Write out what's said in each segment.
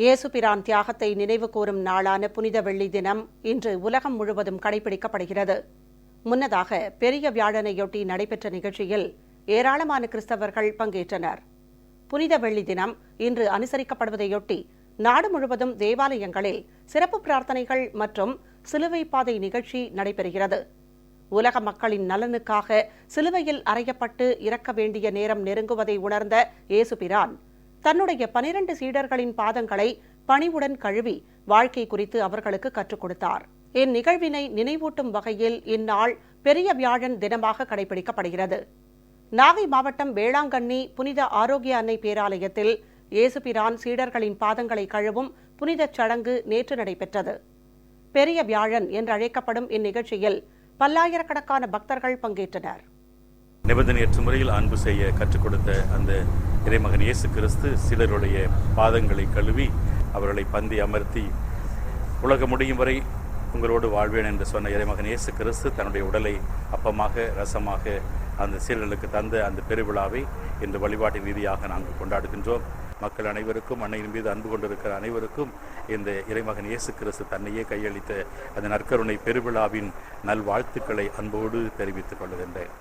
இயேசுபிரான் தியாகத்தை நினைவு கூறும் நாளான புனித வெள்ளி தினம் இன்று உலகம் முழுவதும் கடைபிடிக்கப்படுகிறது. முன்னதாக பெரிய வியாழனையொட்டி நடைபெற்ற நிகழ்ச்சியில் ஏராளமான கிறிஸ்தவர்கள் பங்கேற்றனர். புனித வெள்ளி தினம் இன்று அனுசரிக்கப்படுவதையொட்டி நாடு முழுவதும் தேவாலயங்களில் சிறப்பு பிரார்த்தனைகள் மற்றும் சிலுவை பாதை நிகழ்ச்சி நடைபெறுகிறது. உலக மக்களின் நலனுக்காக சிலுவையில் அறையப்பட்டு இறக்க வேண்டிய நேரம் நெருங்குவதை உணர்ந்த இயேசுபிரான் தன்னுடைய 12 சீடர்களின் பாதங்களை பணிவுடன் கழுவி வாழ்க்கை குறித்து அவர்களுக்கு கற்றுக் கொடுத்தார். இந்நிகழ்வினை நினைவூட்டும் வகையில் இந்நாள் பெரிய வியாழன் தினமாக கடைபிடிக்கப்படுகிறது. நாகை மாவட்டம் வேளாங்கண்ணி புனித ஆரோக்கிய அன்னை பேராலயத்தில் இயேசுபிரான் சீடர்களின் பாதங்களை கழுவும் புனிதச் சடங்கு நேற்று நடைபெற்றது. பெரிய வியாழன் என்றழைக்கப்படும் இந்நிகழ்ச்சியில் பல்லாயிரக்கணக்கான பக்தர்கள் பங்கேற்றனர். நிபந்தனையற்ற முறையில் அன்பு செய்ய கற்றுக் கொடுத்த அந்த இறைமகன் இயேசு கிறிஸ்து சீடருடைய பாதங்களை கழுவி அவர்களை பந்தி அமர்த்தி உலகம் முடியும் வரை உங்களோடு வாழ்வேன் என்று சொன்ன இறைமகன் இயேசு கிறிஸ்து தன்னுடைய உடலை அப்பமாக ரசமாக அந்த சீடர்களுக்கு தந்த அந்த பெருவிழாவை இன்று வழிபாட்டின் ரீதியாக நாங்கள் கொண்டாடுகின்றோம். மக்கள் அனைவருக்கும், அன்னையின் மீது அன்பு கொண்டிருக்கிற அனைவருக்கும் இந்த இறைமகன் இயேசு கிறிஸ்து தன்னையே கையளித்த அந்த நற்கருணை பெருவிழாவின் நல்வாழ்த்துக்களை அன்போடு தெரிவித்துக் கொள்கின்றேன்.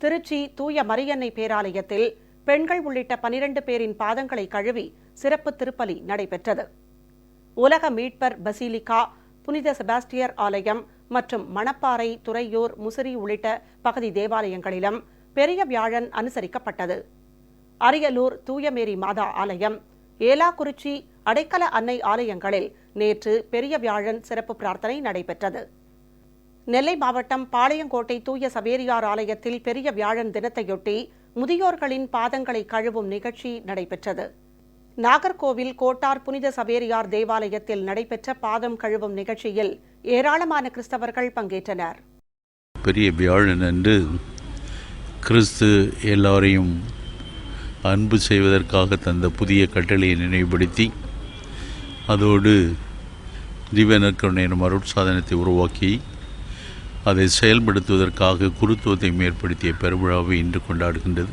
திருச்சி தூய மரியன்னை பேராலயத்தில் பெண்கள் உள்ளிட்ட 12 பேரின் பாதங்களை கழுவி சிறப்பு திருப்பலி நடைபெற்றது. உலக மீட்பர் பசிலிகா, புனித செபாஸ்டியர் ஆலயம் மற்றும் மணப்பாறை, துறையூர், முசிறி உள்ளிட்ட பகுதி தேவாலயங்களிலும் பெரிய வியாழன் அனுசரிக்கப்பட்டது. அரியலூர் தூயமேரி மாதா ஆலயம், ஏலாக்குறிச்சி அடைக்கல அன்னை ஆலயங்களில் நேற்று பெரிய வியாழன் சிறப்பு பிரார்த்தனை நடைபெற்றது. நெல்லை மாவட்டம் பாளையங்கோட்டை தூய சவேரியார் ஆலயத்தில் பெரிய வியாழன் தினத்தையொட்டி முதியோர்களின் பாதங்களை கழுவும் நிகழ்ச்சி நடைபெற்றது. நாகர்கோவில் கோட்டார் புனித சவேரியார் தேவாலயத்தில் நடைபெற்ற பாதம் கழுவும் நிகழ்ச்சியில் ஏராளமான கிறிஸ்தவர்கள் பங்கேற்றனர். பெரிய வியாழன் அன்று கிறிஸ்து எல்லாரையும் அன்பு செய்வதற்காக தந்த புதிய கட்டளையை நினைவுபடுத்தி அதோடு திவ்ய நற்கருணை எனும் அருட்சாதனத்தை உருவாக்கி அதை செயல்படுத்துவதற்காக குருத்துவத்தை ஏற்படுத்திய பெருவிழாவை இன்று கொண்டாடுகின்றது.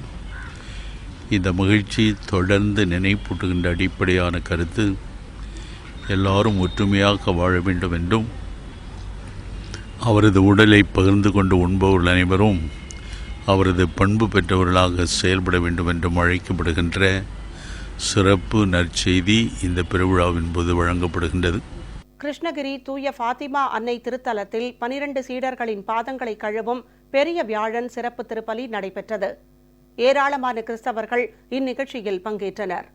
இந்த மகிழ்ச்சி தொடர்ந்து நினைப்பூட்டுகின்ற அடிப்படையான கருத்து எல்லாரும் ஒற்றுமையாக வாழ வேண்டும் என்றும் அவரது உடலை பகிர்ந்து கொண்டு உண்பவர்கள் அனைவரும் அவரது பண்பு பெற்றவர்களாக செயல்பட வேண்டும் என்றும் அழைக்கப்படுகின்ற சிறப்பு நற்செய்தி இந்த பெருவிழாவின் போது வழங்கப்படுகின்றது. கிருஷ்ணகிரி தூய ஃபாத்திமா அன்னை திருத்தலத்தில் 12 சீடர்களின் பாதங்களை கழுவும் பெரிய வியாழன் சிறப்பு திருப்பலி நடைபெற்றது. ஏராளமான கிறிஸ்தவர்கள் இந்நிகழ்ச்சியில் பங்கேற்றனர்.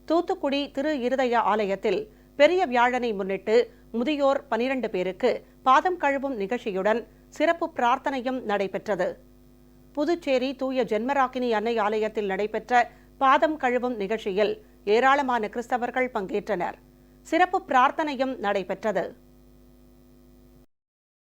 தூத்துக்குடி திரு இருதய ஆலயத்தில் பெரிய வியாழனை முன்னிட்டு முதியோர் 12 பேருக்கு பாதம் கழுவும் நிகழ்ச்சியுடன் சிறப்பு பிரார்த்தனையும் நடைபெற்றது. புதுச்சேரி தூய ஜென்மராக்கினி அன்னை ஆலயத்தில் நடைபெற்ற பாதம் கழுவும் நிகழ்ச்சியில் ஏராளமான கிறிஸ்தவர்கள் பங்கேற்றனர். சிறப்பு பிரார்த்தனையும் நடைபெற்றது.